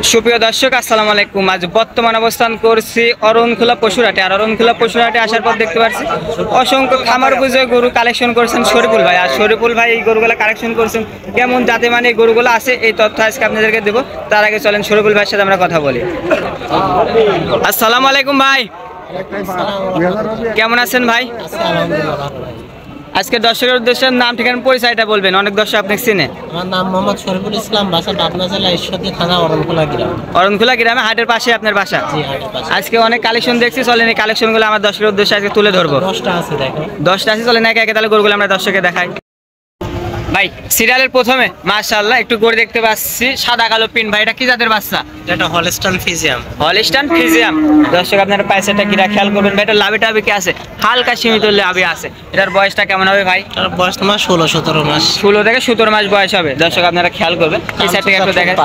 সুপ্রিয় দর্শক আসসালামু আলাইকুম। আজ বর্তমান অবস্থান করছি অরণখোলা পশুরহাটে। আর অরণখোলা পশুরহাটে আসার পর দেখতে পাচ্ছি অসংখ্য খামার বুঝে গরু কালেকশন করেছেন শরীফুল ভাই। আর শরীফুল ভাই এই গরুগুলো কালেকশন করছেন কেমন জাতে মানে এই গরুগুলো আছে, এই তথ্য আজকে আপনাদেরকে দেবো। তার আগে চলেন শরীফুল ভাইয়ের সাথে আমরা কথা বলি। আসসালামু আলাইকুম ভাই, কেমন আছেন ভাই? আজকে দর্শকের উদ্দেশ্যে নাম ঠিকানা পরিচয়টা বলবেন, অনেক দর্শক আপনাকে চিনে। আমার নাম মোহাম্মদ শরীফুল ইসলাম, বাসা পাবনা জেলা ঈশ্বরদী থানা অরণখোলা গ্রাম। অরণখোলা গ্রামে হাটের পাশে আপনার বাসা? জি, হাটের পাশে। আজকে অনেক কালেকশন দেখছি, চলেন এই কালেকশনগুলো আমার দর্শকের উদ্দেশ্যে আজকে তুলে ধরবো। 10টা আছে, দেখো 10টা আছে, চলেন একে একে তাহলে গরুগুলো আমরা দর্শকে দেখাই। ভাই সিরিয়ালের প্রথমে মাশাআল্লাহ একটু গরু দেখতে পাচ্ছি, সাদা কালো পিন। ভাই এটা কি জাতের বাচ্চা? এটা হলস্টাইন ফ্রিজিয়ান। Holstein Friesian. দর্শক আপনারা পাইছেটা কিরা খেয়াল করবেন ভাই, এটা লাভি টাভি কি আছে? হালকা সীমিত লাভি আছে। এটার বয়সটা কেমন হবে ভাই? এটার বয়স তোমার 16-17 মাস। 16 থেকে 17 মাস বয়স হবে। দর্শক আপনারা খেয়াল করবেন। এই সাইডটা একটু দেখেন,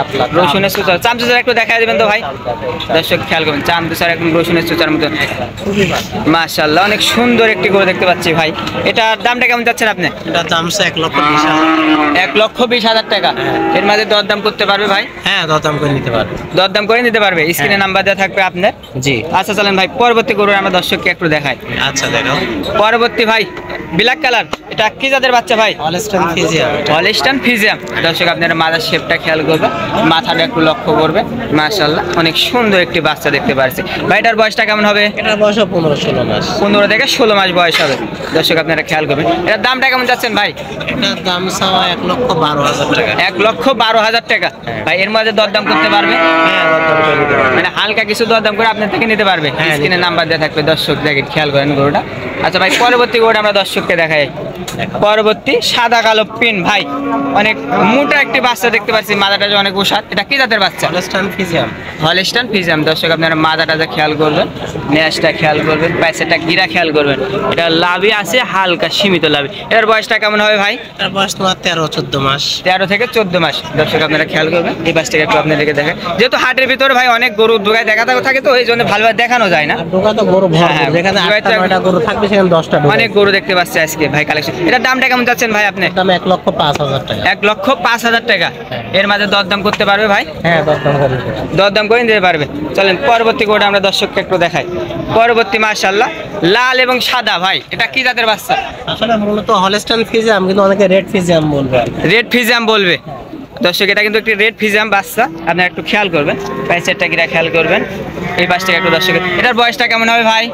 রসুনের সুতার চামচুচার একটু দেখাই দিবেন তো ভাই। দর্শক খেয়াল করবেন, চামচুচার একদম রসুনের সুতার মতো। মাশাআল্লাহ অনেক সুন্দর একটি গরু দেখতে পাচ্ছি ভাই। এটার দামটা কেমন যাচ্ছেন আপনি? এটার দাম 1,20,000। 1,20,000 টাকা। এর মাঝে দরদাম করতে পারবে ভাই? হ্যাঁ, দরদাম করে নিতে পারবে। দরদাম করে নিতে পারবে। স্ক্রিনে নাম্বার দেওয়া থাকবে আপনার। জি আচ্ছা চলেন ভাই পরবর্তী গরু আমরা দর্শককে একটু দেখাই। আচ্ছা, দেখো পরবর্তী ভাই ব্ল্যাক কালার, এটা কি জাতের বাচ্চা ভাই? Holstein Friesian. Holstein Friesian. দর্শক আপনারা মাথার শেপটা খেয়াল করবে, মাথাটা একটু লক্ষ্য করবে। মাশাআল্লাহ অনেক সুন্দর একটি বাচ্চা দেখতে পাচ্ছি ভাই। এটার বয়সটা কেমন হবে? এটার বয়স 15-16 মাস। 15 থেকে 16 মাস বয়স হবে। দর্শক আপনারা খেয়াল করবেন। এটার দামটা কেমন যাচ্ছেন ভাই? এটার দাম চাওয়া 1,12,000 টাকা। 1,12,000 টাকা। ভাই এর মধ্যে দরদাম করতে পারবে? হ্যাঁ, দরদাম করে নিতে পারবে। মানে হালকা কিছু দরদাম করে আপনার থেকে নিতে পারবে। স্ক্রিনে নাম্বার দেওয়া থাকবে, দর্শক দেখে খেয়াল করেন গরুটা। আচ্ছা ভাই পরবর্তী গরুটা আমরা দর্শককে দেখাই। পরবর্তী সাদা কালো পিন ভাই, অনেক মোটা একটি বাচ্চা দেখতে পাচ্ছি, মাথাটা অনেক উষার। এটা কি জাতের বাচ্চা? Holstein Friesian. Holstein Friesian. দর্শক আপনারা মাথাটা খেয়াল করবেন, নেজটা খেয়াল করবেন, পাইসেটা গিরা খেয়াল করবেন। এটা লাভি আছে, হালকা সীমিত লাভি। এর বয়সটা কেমন হবে ভাই? এটার বয়স তোমার 13-14 মাস। 13 থেকে 14 মাস। দর্শক আপনারা খেয়াল করবেন। এই বাসটাকে একটু আপনাদেরকে দেখেন, যেহেতু হাটের ভিতরে ভাই অনেক গরু দোকায় দেখা থাকে, তো এই জন্য ভালোভাবে দেখানো যায় না। আর দোকান তো গরু ভরপুর, হ্যাঁ, যেখানে দুবাইতে 8টা-9টা গরু থাকবে সেখানে 10টা অনেক গরু দেখতে পাচ্ছি আজকে ভাই কালেকশন। এটার দামটা কেমন যাচ্ছেন ভাই আপনি? দাম 1,05,000 টাকা। 1,05,000 টাকা। এর মাঝে দরদাম করতে পারবে ভাই? হ্যাঁ, দরদাম করে নিতে পারবে। দরদাম করে নিতে পারবে। চলেন পরবর্তী গরুটা আমরা দর্শককে একটু দেখাই। পরবর্তী মাশাআল্লাহ লাল এবং সাদা ভাই, এটা কি জাতের বাচ্চা? আসলে মূলত হলস্টাইন ফ্রিজিয়ান, কিন্তু অনেকে রেড ফ্রিজিয়ান বলবে। রেড ফ্রিজিয়াম বলবে। দর্শক এটা কিন্তু একটি রেড ফ্রিজিয়াম বাচ্চা, আপনারা একটু খেয়াল করবেন, প্যাচেরটা কিরা খেয়াল করবেন। এই পাশটাকে একটু দর্শক, এটার বয়সটা কেমন হবে ভাই?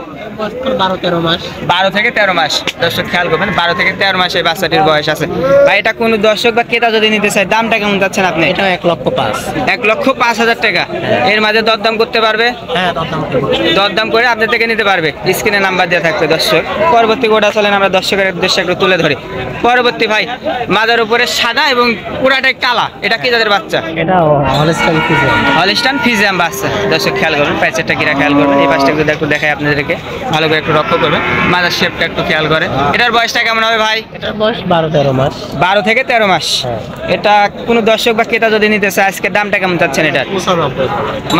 12-13 মাস। 12 থেকে 13 মাস। দর্শক খেয়াল করবেন, 12 থেকে 13 মাস এই বাচ্চাটির বয়স আছে ভাই। এটা কোনো দর্শক বা ক্রেতা যদি নিতে চায়, দামটা কেমন যাচ্ছেন আপনি? এটা 1,05,000। 1,05,000 টাকা। এর মাঝে দরদাম করতে পারবে? হ্যাঁ, দরদাম করে নিতে পারবে। দরদাম করে আপনার থেকে নিতে পারবে। স্ক্রিনে নাম্বার দেওয়া থাকবে দর্শক। পরবর্তী গোটা চলেন আমরা দর্শকের উদ্দেশ্যে একটু তুলে ধরি। পরবর্তী ভাই মাদার উপরে সাদা এবং পুরাটাই কালা, এটা কি যাদের বাচ্চা? এটা হলস্টাইন ফ্রিজিয়ান। হলস্টাইন ফ্রিজিয়ান বাচ্চা। দর্শক খেয়াল করবেন, প্যাচেরটা কিরা খেয়াল করবেন। এই পাশটা একটু দেখাই আপনাদেরকে, ভালো করে একটু লক্ষ্য করবেন, মাদার শেপটা একটু খেয়াল করে। এটার বয়সটা কেমন হবে ভাই? এটার বয়স 12-13 মাস। 12 থেকে 13 মাস। এটা কোনো দর্শক বা ক্রেতা যদি নিতে চায়, আজকে দামটা কেমন চাচ্ছেন এটা? 95।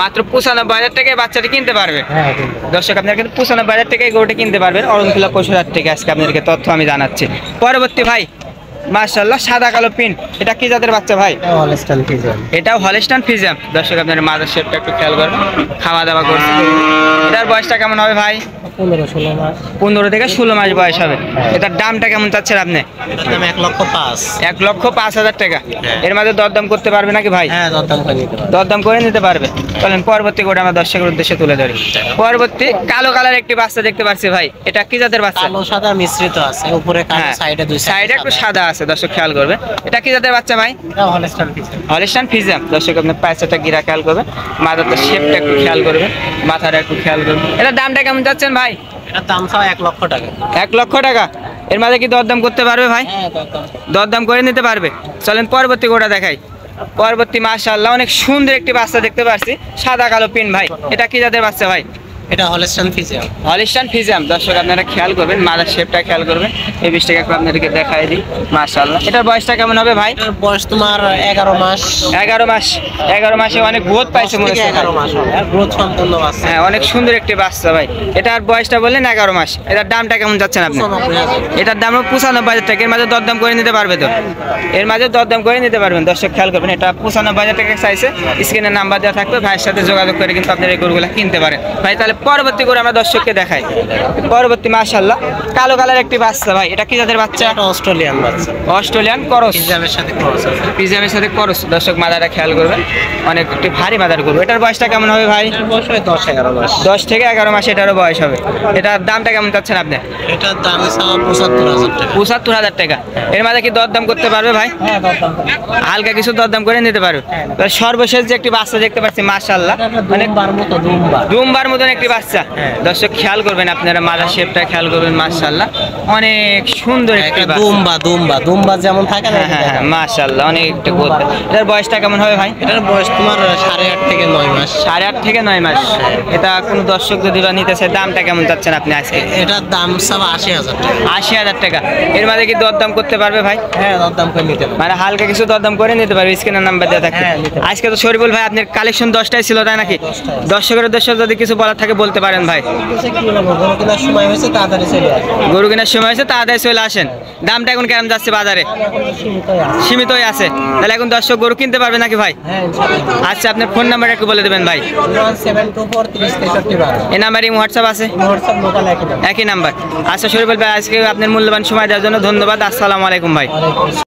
মাত্র 95,000 টাকায় বাচ্চাটি কিনতে পারবে। হ্যাঁ, দর্শক আপনারা কিন্তু 95,000 টাকায় গরুটি কিনতে পারবেন অরণখোলা পশুরহাট থেকে। আজকে আপনাদেরকে তথ্য আমি জানাচ্ছি। পরবর্তী ভাই মাশাআল্লাহ সাদা কালো পিন, এটা কি জাতের বাচ্চা ভাই? এটা হলস্টাইন ফ্রিজিয়ান। এটাও হলস্টাইন ফ্রিজিয়ান। দর্শক আপনারা মাদার শেপটা একটু খেয়াল করবেন, খাওয়া দাওয়া করছে। এটার বয়সটা কেমন হবে ভাই? 15-16 মাস। 15 থেকে 16 মাস বয়স হবে। এটার দামটা কেমন চাচ্ছেন আপনি? এটার দাম 1,05,000। 1,05,000 টাকা। এর মাঝে দরদাম করতে পারবে নাকি ভাই? হ্যাঁ, দরদাম করে নিতে পারবে। দরদাম করে নিতে পারবে। চলেন পরবর্তী গোটা আমরা দর্শকের উদ্দেশ্যে তুলে ধরি। পরবর্তী কালো কালার একটি বাচ্চা দেখতে পাচ্ছি ভাই, এটা কি জাতের বাচ্চা? কালো সাদা মিশ্রিত আছে, উপরে কালো, সাইডে দুই সাইডে একটু সাদা আছে। দর্শক খেয়াল করবে, এটা কি জাতের বাচ্চা ভাই? এটা হলস্টাইন ফ্রিজিয়ান। Holstein Friesian. দর্শক আপনার পায়েটা গিরা খেয়াল করবেন, মাথাটা শেপটা একটু খেয়াল করবেন, মাথাটা একটু খেয়াল করবেন। এটা দামটা কেমন যাচ্ছেন ভাই? এটার দাম চাওয়া 1,00,000 টাকা। 1,00,000 টাকা। এর মাঝে কি দরদাম করতে পারবে ভাই? হ্যাঁ, দরদাম। দরদাম করে নিতে পারবে। চলেন পরবর্তী গোটা দেখাই। পরবর্তী মাশাআল্লাহ অনেক সুন্দর একটি বাচ্চা দেখতে পাচ্ছি, সাদা কালো পিন ভাই, এটা কি জাতের বাচ্চা ভাই? এটা হলস্টাইন ফ্রিজিয়ান। Holstein Friesian. দর্শক আপনারা খেয়াল করবেন, মাদার শেপটা খেয়াল করবেন। এই বিষটাকে একটু আপনাদেরকে দেখাই দিই। মাশাআল্লাহ, এটার বয়সটা কেমন হবে ভাই? এটার বয়স তোমার 11 মাস। 11 মাস। 11 মাসে অনেক গ্রোথ পাইছে মনে হচ্ছে। 11 মাস হবে, গ্রোথ সম্পন্ন বাচ্চা। হ্যাঁ, অনেক সুন্দর একটি বাচ্চা ভাই। এটার বয়সটা বললেন 11 মাস। এটার দামটা কেমন যাচ্ছেন আপনি? 95,000। এটার দাম 95,000 টাকা। এর মাঝে দরদাম করে নিতে পারবে তো? এর মাঝে দরদাম করে নিতে পারবেন। দর্শক খেয়াল করবেন, এটা 95,000 টাকা চাইছে। স্ক্রিনে নাম্বার দেওয়া থাকবে, ভাইয়ের সাথে যোগাযোগ করে কিন্তু আপনার এই গরুগুলো কিনতে পারেন ভাই। তাহলে পরবর্তী করে আমরা দর্শককে দেখাই। পরবর্তী মাশাআল্লাহ কালো কালার একটি বাচ্চা ভাই। এটা কি জাতের বাচ্চা? এটা অস্ট্রেলিয়ান বাচ্চা, অস্ট্রেলিয়ান ক্রস। ফ্রিজিয়ানের সাথে ক্রস আছে। পিজামের সাথে ক্রস। দর্শক মাদারটা খেয়াল করবেন, অনেক একটি ভারী মাদার গরু। এটার বয়সটা কেমন হবে ভাই? এটার বয়স হয় 10-11 মাস। 10 থেকে 11 মাস এটারও বয়স হবে। এটার দামটা কেমন চাচ্ছেন আপনি? এটার দাম আছে 75,000 টাকা। 75,000 টাকা। এর মাঝে কি দরদাম করতে পারবে ভাই? হ্যাঁ, দরদাম করে। হালকা কিছু দরদাম করে নিতে পারবে। তাহলে সর্বশেষ যে একটি বাচ্চা দেখতে পাচ্ছি মাশাআল্লাহ, অনেক দুম্বার মতো দুম্বা। দুম্বার মতন একটি বাচ্চা। হ্যাঁ। দর্শক খেয়াল করবেন, আপনারা মাদার শেপটা খেয়াল করবেন। মাশাআল্লাহ অনেক সুন্দর একটি একটা বাচ্চা। দুম্বা যেমন থাকে না, হ্যাঁ হ্যাঁ হ্যাঁ, মাশাআল্লাহ অনেক একটু গ্রোথ। এটার বয়সটা কেমন হবে ভাই? এটার বয়স তোমার 8.5 থেকে 9 মাস। 8.5 থেকে 9 মাস। এটা কোনো দর্শক যদি বা নিতে চায়, দামটা কেমন চাচ্ছেন আপনি আজকে? এটার দাম সব 80,000 টাকা। 80,000 টাকা। এর মাঝে কি দরদাম করতে পারবে ভাই? হ্যাঁ, দরদাম করে নিতে পারবে। মানে হালকা কিছু দরদাম করে নিতে পারবে, স্ক্রিনের নাম্বার দেওয়া থাকবে। হ্যাঁ, নিতে পারবে। আজকে তো শরীফুল ভাই আপনার কালেকশন 10টাই ছিল তাই নাকি? 10টাই। দর্শকের উদ্দেশ্যে যদি কিছু বলার থাকে বলতে পারেন ভাই। কি বলবো, গরু কেনার সময় হয়েছে, তাড়াতাড়ি চলে আসে। গরু কেনার সময় হয়েছে, তাড়াতাড়ি চলে আসেন। দামটা এখন কেমন যাচ্ছে বাজারে? সীমিতই আছে। সীমিতই আছে। তাহলে এখন দর্শক গরু কিনতে পারবে নাকি ভাই? হ্যাঁ, ইনশাআল্লাহ। আচ্ছা, আপনার ফোন নাম্বার একটু বলে দেবেন ভাই। 01724 30 63 12। এই নাম্বারে হোয়াটসঅ্যাপ আছে? হোয়াটসঅ্যাপ লোকাল একই দাম। একই নাম্বার। আচ্ছা শরীফুল ভাই, আজকে আপনার মূল্যবান সময় দেওয়ার জন্য ধন্যবাদ। আসসালামু আলাইকুম ভাই। ওয়ালাইকুম আসসালাম।